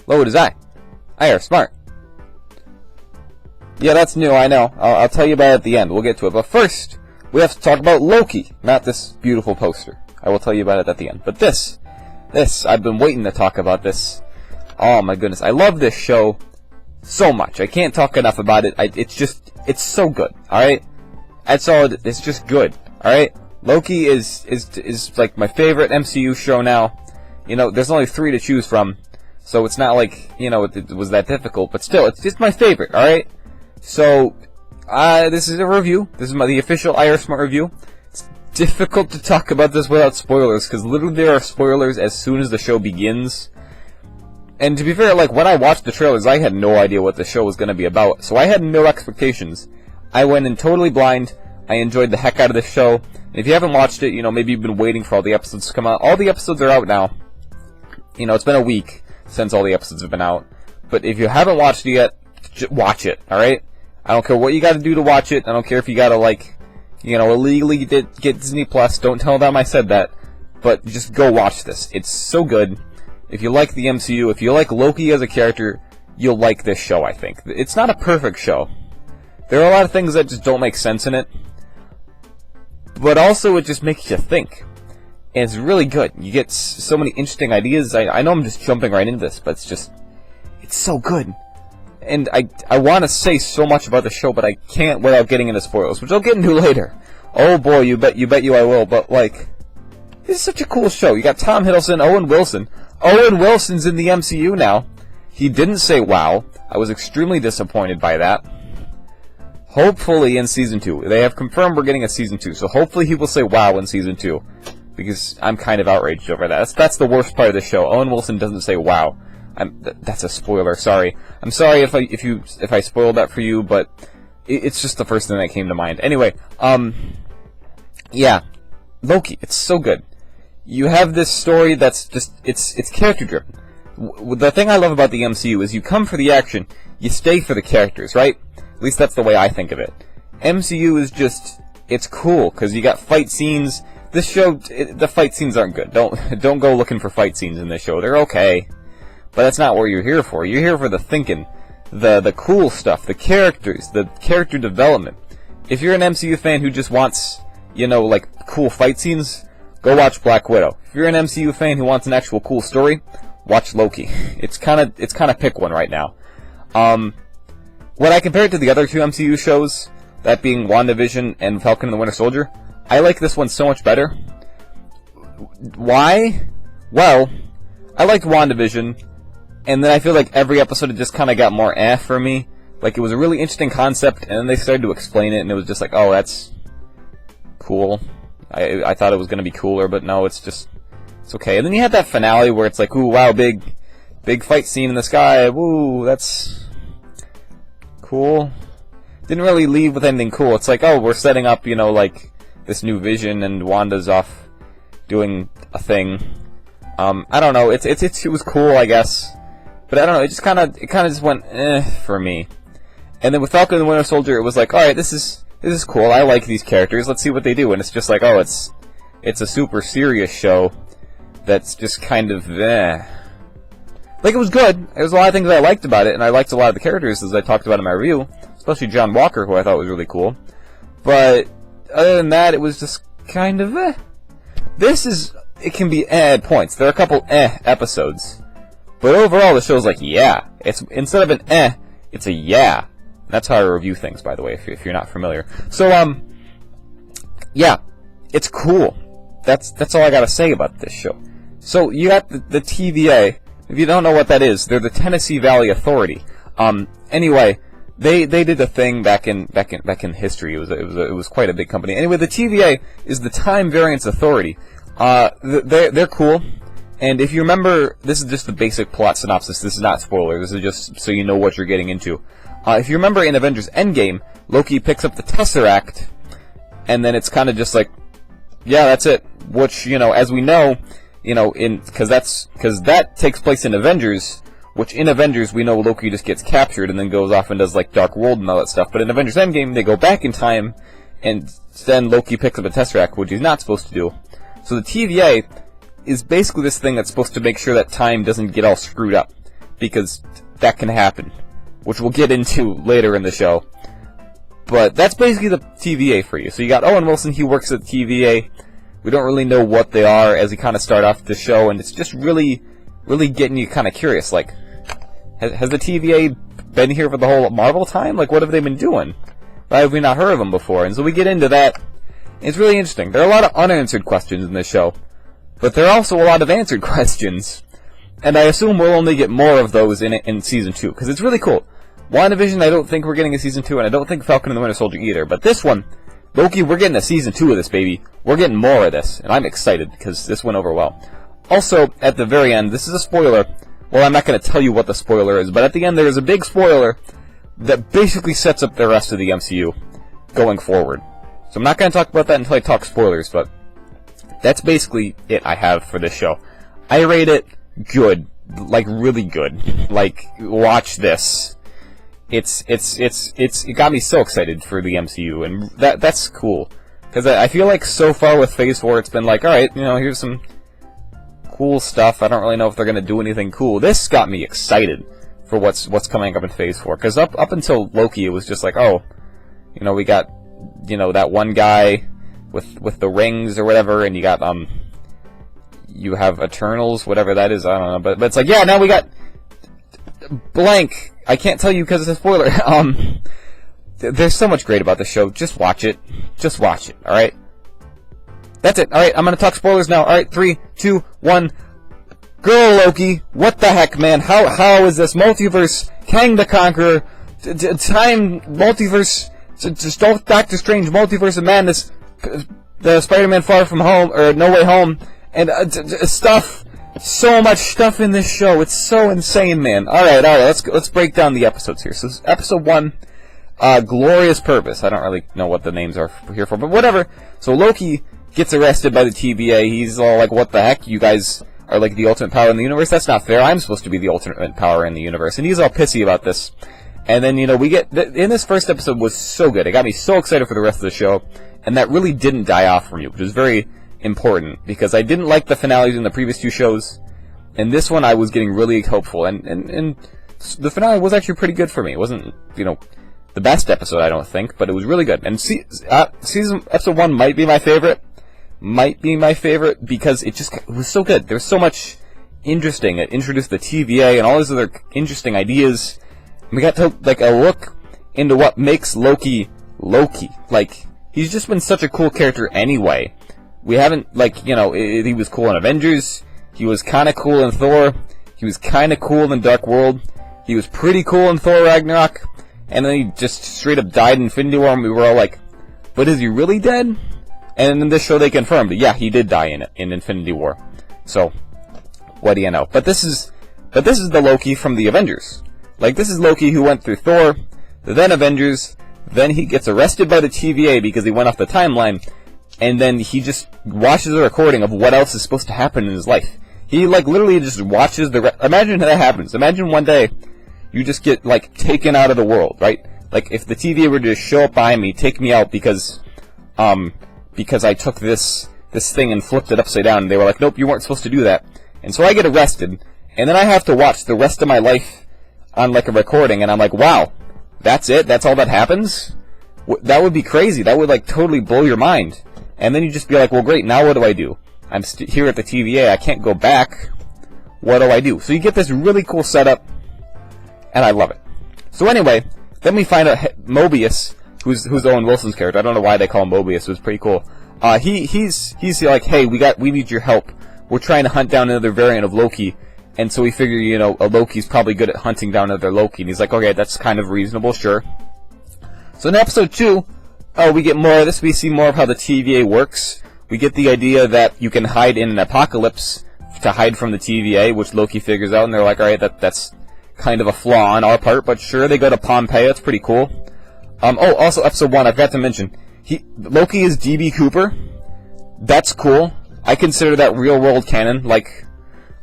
Load is I are smart. Yeah, that's new, I know. I'll tell you about it at the end. We'll get to it. But first, we have to talk about Loki, not this beautiful poster. I will tell you about it at the end. But this, I've been waiting to talk about this. Oh my goodness, I love this show so much. I can't talk enough about it. It's so good, alright? That's all, it's just good, alright? Loki is like my favorite MCU show now. You know, there's only 3 to choose from, so it's not like, you know, it was that difficult, but still, it's just my favorite, alright? So, this is a review. This is the official IRSmart review. It's difficult to talk about this without spoilers, because literally there are spoilers as soon as the show begins. And to be fair, like, when I watched the trailers, I had no idea what the show was going to be about, so I had no expectations. I went in totally blind. I enjoyed the heck out of this show. And if you haven't watched it, you know, maybe you've been waiting for all the episodes to come out. All the episodes are out now. You know, it's been a week since all the episodes have been out. But if you haven't watched it yet, watch it, alright? I don't care what you gotta do to watch it. I don't care if you gotta, like, you know, illegally get Disney Plus. Don't tell them I said that. But just go watch this. It's so good. If you like the MCU, if you like Loki as a character, you'll like this show, I think. It's not a perfect show. There are a lot of things that just don't make sense in it. But also, it just makes you think. And it's really good. You get so many interesting ideas. I know I'm just jumping right into this, but it's so good. And I want to say so much about the show, but I can't without getting into spoilers, which I'll get into later. Oh boy, you bet you I will. But like, this is such a cool show. You got Tom Hiddleston, Owen Wilson. Owen Wilson's in the MCU now. He didn't say wow. I was extremely disappointed by that. Hopefully in Season 2. They have confirmed we're getting a Season 2, so hopefully he will say wow in Season 2. Because I'm kind of outraged over that. That's the worst part of the show. Owen Wilson doesn't say wow. That's a spoiler, sorry. I'm sorry if I spoiled that for you, but it's just the first thing that came to mind. Anyway, yeah. Loki, it's so good. You have this story that's just, it's character driven. The thing I love about the MCU is you come for the action, you stay for the characters, right? At least that's the way I think of it. MCU is just, it's cool, because you got fight scenes. This show, the fight scenes aren't good. Don't go looking for fight scenes in this show. They're okay. But that's not what you're here for. You're here for the thinking, the cool stuff, the characters, the character development. If you're an MCU fan who just wants, you know, like, cool fight scenes, go watch Black Widow. If you're an MCU fan who wants an actual cool story, watch Loki. It's kind of pick one right now. When I compare it to the other 2 MCU shows, that being WandaVision and Falcon and the Winter Soldier, I like this one so much better. Why? Well, I liked WandaVision, and then I feel like every episode just kind of got more for me. Like, it was a really interesting concept, and then they started to explain it, and it was just like, oh, that's cool. I thought it was going to be cooler, but no, it's okay. And then you had that finale where it's like, ooh, wow, big fight scene in the sky, woo, that's cool. Didn't really leave with anything cool. It's like, oh, we're setting up, you know, like, this new Vision, and Wanda's off doing a thing. I don't know, it was cool, I guess. But I don't know, it kind of just went, for me. And then with Falcon and the Winter Soldier, it was like, alright, this is cool, I like these characters, let's see what they do. And it's just like, oh, it's a super serious show that's just kind of, Like, it was good. There was a lot of things I liked about it, and I liked a lot of the characters, as I talked about in my review. Especially John Walker, who I thought was really cool. But other than that, it was just kind of, it can be at points. There are a couple episodes. But overall, the show's like, yeah. It's, instead of an it's a yeah. That's how I review things, by the way, if you're not familiar. So, yeah. It's cool. That's all I gotta say about this show. So, you got the TVA. If you don't know what that is, they're the Tennessee Valley Authority. Anyway, they did a thing back in history. It was quite a big company. Anyway, the TVA is the Time Variance Authority. They're cool. And if you remember, this is just the basic plot synopsis. This is not spoiler. This is just so you know what you're getting into. If you remember in Avengers Endgame, Loki picks up the Tesseract, and then it's kind of just like, yeah, that's it. Which, you know, as we know, you know, because that takes place in Avengers, which in Avengers we know Loki just gets captured and then goes off and does like Dark World and all that stuff. But in Avengers Endgame, they go back in time, and then Loki picks up a Tesseract, which he's not supposed to do. So the TVA is basically this thing that's supposed to make sure that time doesn't get all screwed up. because that can happen, which we'll get into later in the show. But that's basically the TVA for you. So you got Owen Wilson, he works at the TVA. We don't really know what they are as we kind of start off the show, and it's just really getting you kind of curious. Like, has the TVA been here for the whole Marvel time? Like, what have they been doing? Why have we not heard of them before? And so we get into that. It's really interesting. There are a lot of unanswered questions in this show, but there are also a lot of answered questions. And I assume we'll only get more of those in Season 2, because it's really cool. WandaVision, I don't think we're getting a Season 2, and I don't think Falcon and the Winter Soldier either. But this one, Loki, we're getting a Season 2 of this, baby. We're getting more of this, and I'm excited, because this went over well. Also, at the very end, this is a spoiler. Well, I'm not going to tell you what the spoiler is, but at the end there is a big spoiler that basically sets up the rest of the MCU going forward. So I'm not going to talk about that until I talk spoilers, but that's basically it I have for this show. I rate it good, like really good. Like, watch this. It got me so excited for the MCU, and that's cool. Because I feel like so far with Phase 4, it's been like, alright, you know, here's some cool stuff. I don't really know if they're going to do anything cool. This got me excited for what's coming up in Phase 4. Because up until Loki, it was just like, oh, you know, we got, you know, that one guy with the rings or whatever, and you got, you have Eternals, whatever that is, I don't know. But it's like, yeah, now we got blank. I can't tell you because it's a spoiler. There's so much great about this show. Just watch it. Just watch it, alright? That's it. Alright, I'm gonna talk spoilers now. Alright, 3, 2, 1. Girl Loki, what the heck, man? How is this? Multiverse, Kang the Conqueror, time, multiverse, Doctor Strange, Multiverse of Madness, the Spider-Man Far From Home, or No Way Home, and stuff. So much stuff in this show. It's so insane, man. Alright, let's break down the episodes here. So, episode 1, Glorious Purpose. I don't really know what the names are here for, but whatever. So, Loki gets arrested by the TVA. He's all like, what the heck? You guys are like the ultimate power in the universe? That's not fair. I'm supposed to be the ultimate power in the universe. And he's all pissy about this. And then, you know, we get... in this first episode was so good. It got me so excited for the rest of the show. And that really didn't die off from you, which is very important, because I didn't like the finales in the previous 2 shows, and this one I was getting really hopeful, and the finale was actually pretty good for me. It wasn't, you know, the best episode, I don't think, but it was really good. And episode 1 might be my favorite, because it was so good. There was so much interesting. It introduced the TVA and all these other interesting ideas. We got to, like, a look into what makes Loki Loki. Like, he's just been such a cool character anyway. We haven't, like, you know, he was cool in Avengers, he was kind of cool in Thor, he was kind of cool in Dark World, he was pretty cool in Thor Ragnarok, and then he just straight up died in Infinity War, and we were all like, but is he really dead? And in this show they confirmed, yeah, he did die in Infinity War. So, what do you know? But this is the Loki from the Avengers. Like, this is Loki who went through Thor, then Avengers, then he gets arrested by the TVA because he went off the timeline, and then he just watches a recording of what else is supposed to happen in his life. He, like, literally just watches imagine that happens. Imagine one day you just get, like, taken out of the world, right? Like, if the TVA were to just show up behind me, take me out because I took this thing and flipped it upside down, and they were like, nope, you weren't supposed to do that. And so I get arrested, and then I have to watch the rest of my life on, like, a recording, and I'm like, wow, that's it? That's all that happens? That would be crazy. That would, like, totally blow your mind. And then you just be like, well, great, now what do I do? I'm here at the TVA, I can't go back. What do I do? So you get this really cool setup, and I love it. So anyway, then we find out Mobius, who's Owen Wilson's character. I don't know why they call him Mobius, it was pretty cool. He's like, hey, we need your help. We're trying to hunt down another variant of Loki, and so we figure, you know, a Loki's probably good at hunting down another Loki. And he's like, okay, that's kind of reasonable, sure. So in episode 2, we get more of this. We see more of how the TVA works. We get the idea that you can hide in an apocalypse to hide from the TVA, which Loki figures out, and they're like, alright, that's kind of a flaw on our part, but sure, they go to Pompeii, that's pretty cool. Also, episode 1, I forgot to mention, Loki is DB Cooper. That's cool. I consider that real-world canon. Like,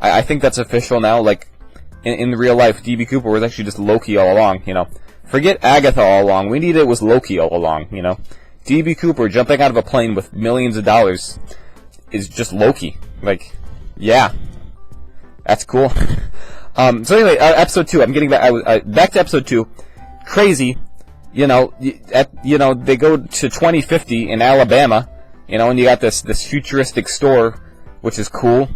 I think that's official now. Like, in real life, DB Cooper was actually just Loki all along, you know. Forget Agatha all along. We needed it was Loki all along, you know. DB Cooper jumping out of a plane with millions of dollars is just Loki. Like, yeah. That's cool. So anyway, episode 2. I'm getting back. Back to episode 2. Crazy. They go to 2050 in Alabama. And you got this futuristic store, which is cool.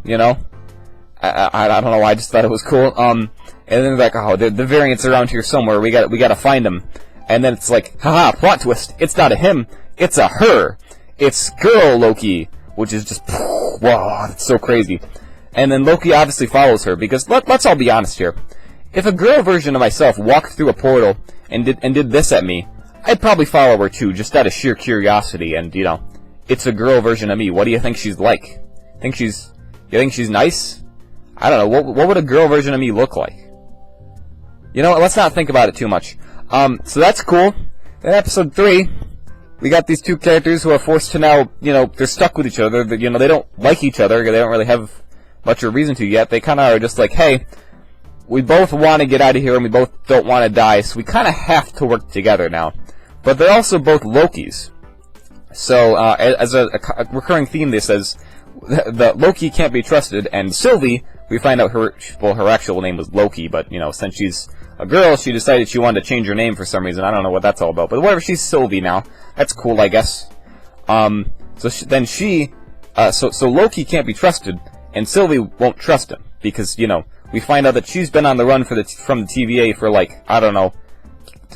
I don't know why, I just thought it was cool. And then they're like, oh, the variant's around here somewhere. We gotta find him. And then it's like, haha, plot twist. It's not a him. It's a her. It's girl Loki, which is just, whoa, that's so crazy. And then Loki obviously follows her because let's all be honest here. If a girl version of myself walked through a portal and did this at me, I'd probably follow her too, just out of sheer curiosity. And it's a girl version of me. What do you think she's like? You think she's nice? I don't know. What would a girl version of me look like? Let's not think about it too much. So that's cool. Then episode 3, we got these two characters who are forced to now, they're stuck with each other. They don't like each other. They don't really have much of a reason to yet. They kind of are just like, hey, we both want to get out of here and we both don't want to die, so we kind of have to work together now. But they're also both Lokis. So, as a recurring theme, this says that Loki can't be trusted, and Sylvie, we find out her actual name was Loki, but, since she's a girl, she decided she wanted to change her name for some reason. I don't know what that's all about, but whatever, she's Sylvie now. That's cool, I guess. So Loki can't be trusted, and Sylvie won't trust him, because, we find out that she's been on the run from the TVA for, I don't know,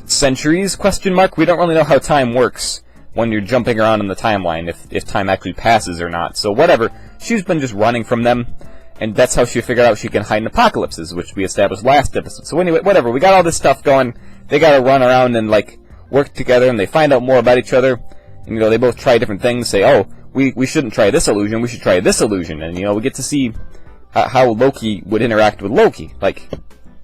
centuries, ? We don't really know how time works when you're jumping around in the timeline, if time actually passes or not. So whatever, she's been just running from them, and that's how she figured out she can hide in apocalypses, which we established last episode. So anyway, whatever, we got all this stuff going. They gotta run around and, work together, and they find out more about each other. And, they both try different things, say, oh, we shouldn't try this illusion, we should try this illusion. And, we get to see how Loki would interact with Loki.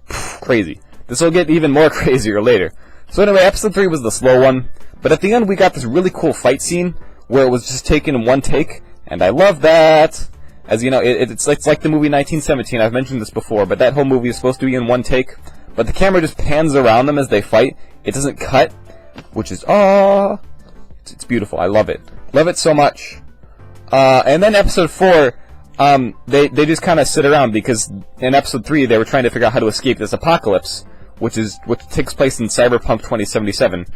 Crazy. This will get even more crazier later. So anyway, episode 3 was the slow one. But at the end, we got this really cool fight scene where it was just taken in one take, and I love that. As you know, it's like the movie 1917. I've mentioned this before, but that whole movie is supposed to be in one take. But the camera just pans around them as they fight. It doesn't cut, which is it's beautiful. I love it. Love it so much. And then episode 4, they just kind of sit around because in episode 3 they were trying to figure out how to escape this apocalypse, which takes place in Cyberpunk 2077.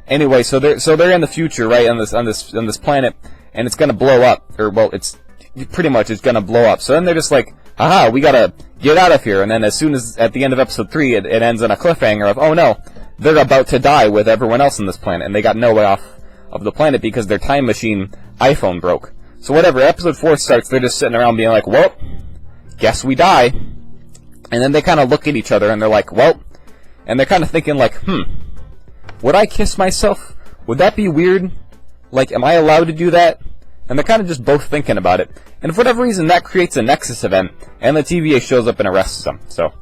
Anyway, so they're in the future, right, on this planet, and it's gonna blow up, or well, it's gonna blow up. So then they're just like, aha, we gotta get out of here. And then as soon as at the end of episode 3, it ends on a cliffhanger of, oh no, they're about to die with everyone else on this planet, and they got no way off of the planet because their time machine iPhone broke. So whatever, episode 4 starts, they're just sitting around being like, well, guess we die. And then they kind of look at each other and they're like, well, and they're kind of thinking like, would I kiss myself? Would that be weird? Am I allowed to do that? And they're kind of just both thinking about it. And for whatever reason, that creates a Nexus event, and the TVA shows up and arrests them. So,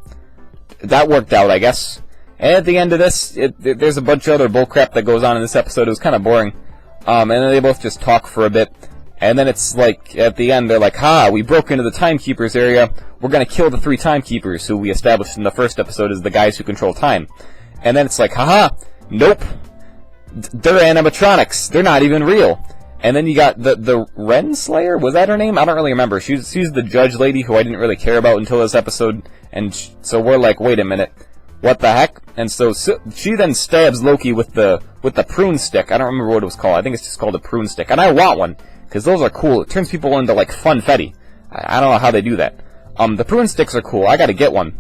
that worked out, I guess. And at the end of this, there's a bunch of other bullcrap that goes on in this episode. It was kind of boring. And then they both just talk for a bit. And then it's like, at the end, they're like, we broke into the Timekeepers area. We're gonna kill the 3 Timekeepers, who we established in the first episode as the guys who control time. And then it's like, nope. They're animatronics. They're not even real. And then you got the Renslayer? Was that her name? I don't really remember. She's the judge lady who I didn't really care about until this episode. And so we're like, wait a minute. What the heck? And so she then stabs Loki with the prune stick. I don't remember what it was called. I think it's just called a prune stick. And I want one, because those are cool. It turns people into, funfetti. I don't know how they do that. The prune sticks are cool. I gotta get one.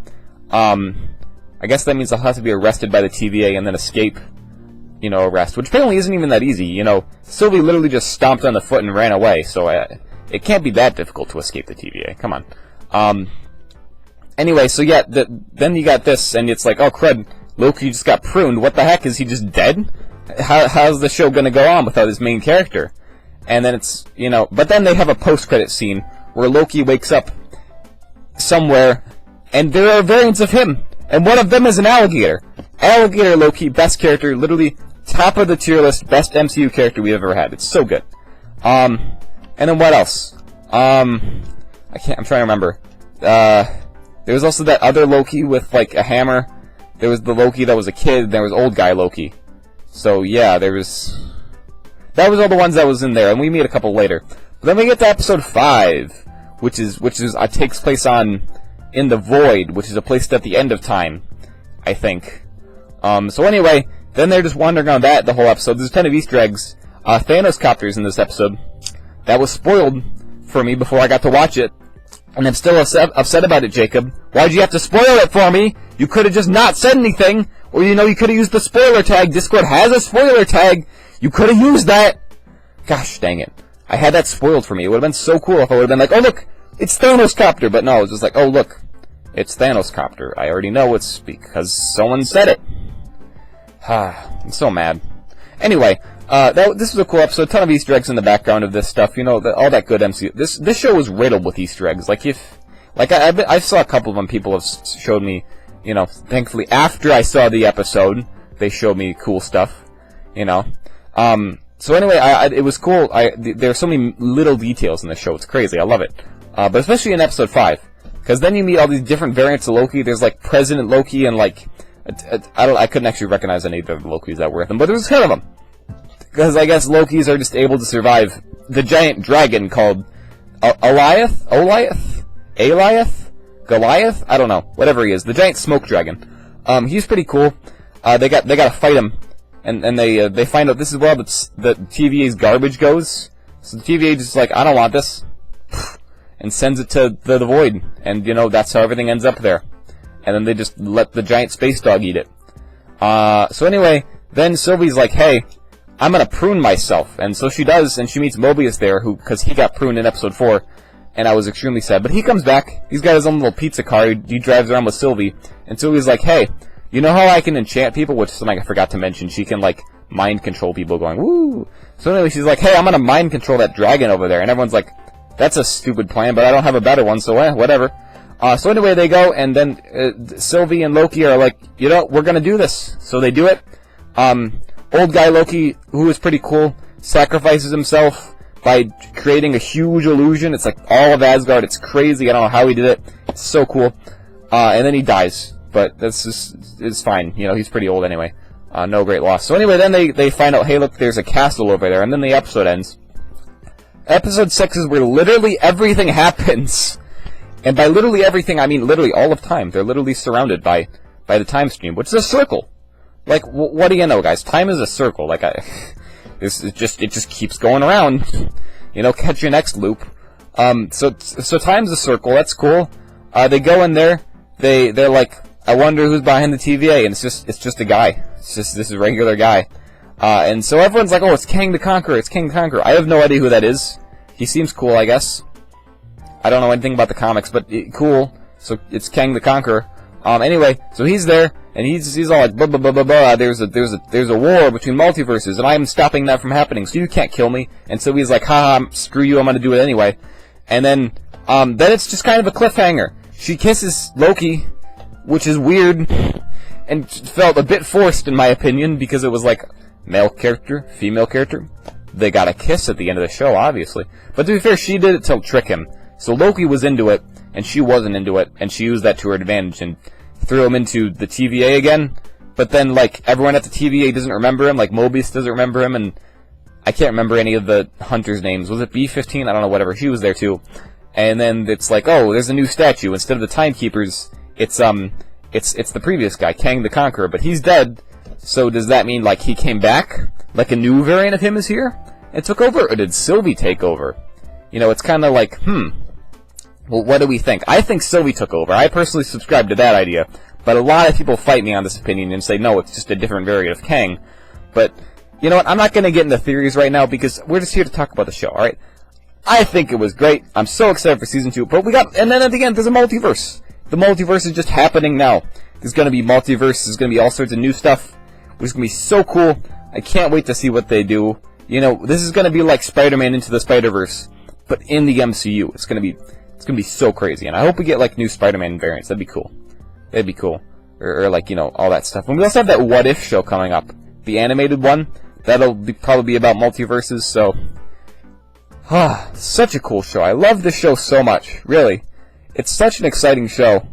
I guess that means I'll have to be arrested by the TVA and then escape, arrest. Which apparently isn't even that easy, Sylvie literally just stomped on the foot and ran away, so it can't be that difficult to escape the TVA. Come on. Anyway, so yeah, then you got this, and it's like, oh crud, Loki just got pruned. What the heck, is he just dead? How's the show gonna go on without his main character? And then it's, but then they have a post-credit scene where Loki wakes up somewhere, and there are variants of him, and one of them is an alligator. Alligator Loki, best character, literally top of the tier list, best MCU character we've ever had. It's so good. And then what else? I'm trying to remember. There was also that other Loki with, a hammer. There was the Loki that was a kid, and there was old guy Loki. So, yeah, that was all the ones that was in there, and we meet a couple later. But then we get to episode 5, which takes place on, in the void, which is a place at the end of time, I think. So anyway, then they're just wandering around that the whole episode. There's a ton of Easter eggs. Thanos copters in this episode. That was spoiled for me before I got to watch it. And I'm still upset about it, Jacob. Why'd you have to spoil it for me? You could have just not said anything. Or, you could have used the spoiler tag. Discord has a spoiler tag. You could have used that. Gosh dang it. I had that spoiled for me. It would have been so cool if I would have been like, oh look, it's Thanos copter. But no, it was just like, oh look, it's Thanos copter. I already know it's because someone said it. I'm so mad. Anyway, this was a cool episode. A ton of Easter eggs in the background of this stuff. All that good MCU. This show was riddled with Easter eggs. I saw a couple of them. People have showed me. Thankfully after I saw the episode, they showed me cool stuff. So anyway, it was cool. There are so many little details in this show. It's crazy. I love it. But especially in episode 5, because then you meet all these different variants of Loki. There's like President Loki and like I couldn't actually recognize any of the Lokis that were with them, but there was 10 of them. Because I guess Lokis are just able to survive the giant dragon called Goliath? Goliath? I don't know. Whatever he is. The giant smoke dragon. He's pretty cool. They gotta fight him. And they find out this is where the TVA's garbage goes. So the TVA just like, I don't want this. And sends it to the void. And, that's how everything ends up there. And then they just let the giant space dog eat it. So anyway, then Sylvie's like, hey, I'm gonna prune myself. And so she does, and she meets Mobius there, because he got pruned in episode 4. And I was extremely sad. But he comes back, he's got his own little pizza car, he drives around with Sylvie. And Sylvie's like, hey, you know how I can enchant people? Which is something I forgot to mention. She can, mind control people going, woo! So anyway, she's like, hey, I'm gonna mind control that dragon over there. And everyone's like, that's a stupid plan, but I don't have a better one, so whatever. So anyway, they go, and then Sylvie and Loki are like, we're gonna do this. So they do it. Old guy Loki, who is pretty cool, sacrifices himself by creating a huge illusion. It's like all of Asgard. It's crazy. I don't know how he did it. It's so cool. And then he dies. But it's fine. He's pretty old anyway. No great loss. So anyway, then they find out, hey, look, there's a castle over there. And then the episode ends. Episode 6 is where literally everything happens. And by literally everything, I mean literally all of time. They're literally surrounded by the time stream, which is a circle. What do you know, guys? Time is a circle. It just keeps going around. Catch your next loop. So time's a circle. That's cool. They go in there. They're like, I wonder who's behind the TVA, and it's just a guy. It's just this regular guy. And so everyone's like, oh, it's Kang the Conqueror. It's Kang the Conqueror. I have no idea who that is. He seems cool, I guess. I don't know anything about the comics, but cool. So it's Kang the Conqueror. Anyway, so he's there, and he's all like, blah blah blah blah blah. There's a war between multiverses, and I'm stopping that from happening. So you can't kill me. And so he's like, haha, screw you, I'm gonna do it anyway. And then it's just kind of a cliffhanger. She kisses Loki, which is weird, and felt a bit forced in my opinion, because it was like male character, female character. They got a kiss at the end of the show, obviously. But to be fair, she did it to trick him. So Loki was into it, and she wasn't into it, and she used that to her advantage and threw him into the TVA again. But then, everyone at the TVA doesn't remember him, Mobius doesn't remember him, and I can't remember any of the hunters' names. Was it B-15? I don't know, whatever. She was there too. And then it's like, oh, there's a new statue. Instead of the Timekeepers, it's the previous guy, Kang the Conqueror, but he's dead. So does that mean, he came back? A new variant of him is here? And took over? Or did Sylvie take over? It's kind of like, well, what do we think? I think Sylvie took over. I personally subscribe to that idea. But a lot of people fight me on this opinion and say, no, it's just a different variant of Kang. But, you know what? I'm not going to get into theories right now because we're just here to talk about the show, alright? I think it was great. I'm so excited for Season 2. But and then at the end, there's a multiverse. The multiverse is just happening now. There's going to be multiverse. There's going to be all sorts of new stuff. Which is going to be so cool. I can't wait to see what they do. This is going to be like Spider-Man Into the Spider-Verse. But in the MCU. It's going to be so crazy. And I hope we get, new Spider-Man variants. That'd be cool. That'd be cool. Or all that stuff. And we also have that What If show coming up. The animated one. That'll probably be about multiverses, so... such a cool show. I love this show so much. Really. It's such an exciting show.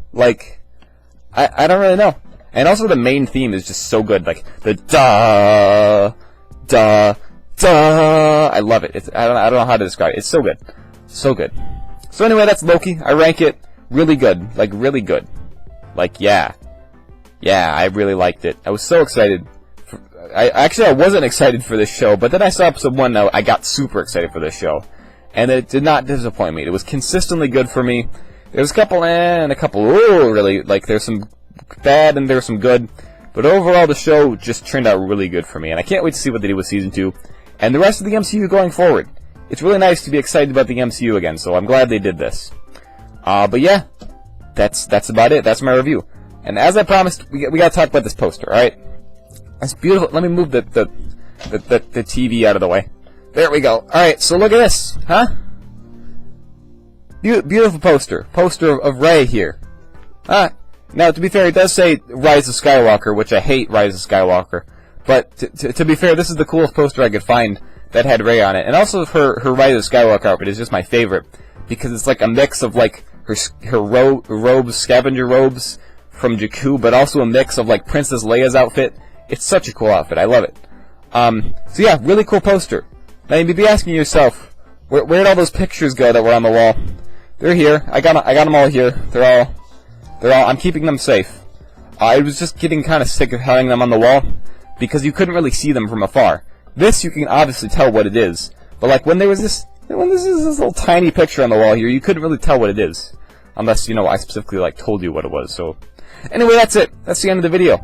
I don't really know. And also the main theme is just so good. The da, da, da. I love it. I don't know how to describe it. It's so good. So good. So anyway, that's Loki. I rank it really good. Like, really good. Like, yeah. Yeah, I really liked it. I was so excited. I wasn't excited for this show, but then I saw episode 1 and I got super excited for this show. And it did not disappoint me. It was consistently good for me. There was a couple and a couple, ooh, really, like, there's some bad and there's some good. But overall, the show just turned out really good for me. And I can't wait to see what they do with Season 2. And the rest of the MCU going forward. It's really nice to be excited about the MCU again, so I'm glad they did this. But yeah, that's about it. That's my review. And as I promised, we gotta talk about this poster, alright? It's beautiful. Let me move the TV out of the way. There we go. Alright, so look at this, huh? Beautiful poster. Poster of Rey here. Now, to be fair, it does say Rise of Skywalker, which I hate Rise of Skywalker. But to be fair, this is the coolest poster I could find that had Rey on it. And also her Rise of Skywalker outfit is just my favorite. Because it's like a mix of like her robes, scavenger robes from Jakku, but also a mix of like Princess Leia's outfit. It's such a cool outfit. I love it. So yeah, really cool poster. Now you'd be asking yourself, where'd all those pictures go that were on the wall? They're here. I got them all here. They're all. I'm keeping them safe. I was just getting kind of sick of having them on the wall because you couldn't really see them from afar. This you can obviously tell what it is, but like when there's this little tiny picture on the wall here, you couldn't really tell what it is, unless I specifically like told you what it was. So anyway, that's it. That's the end of the video.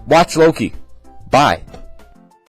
Watch Loki. Bye.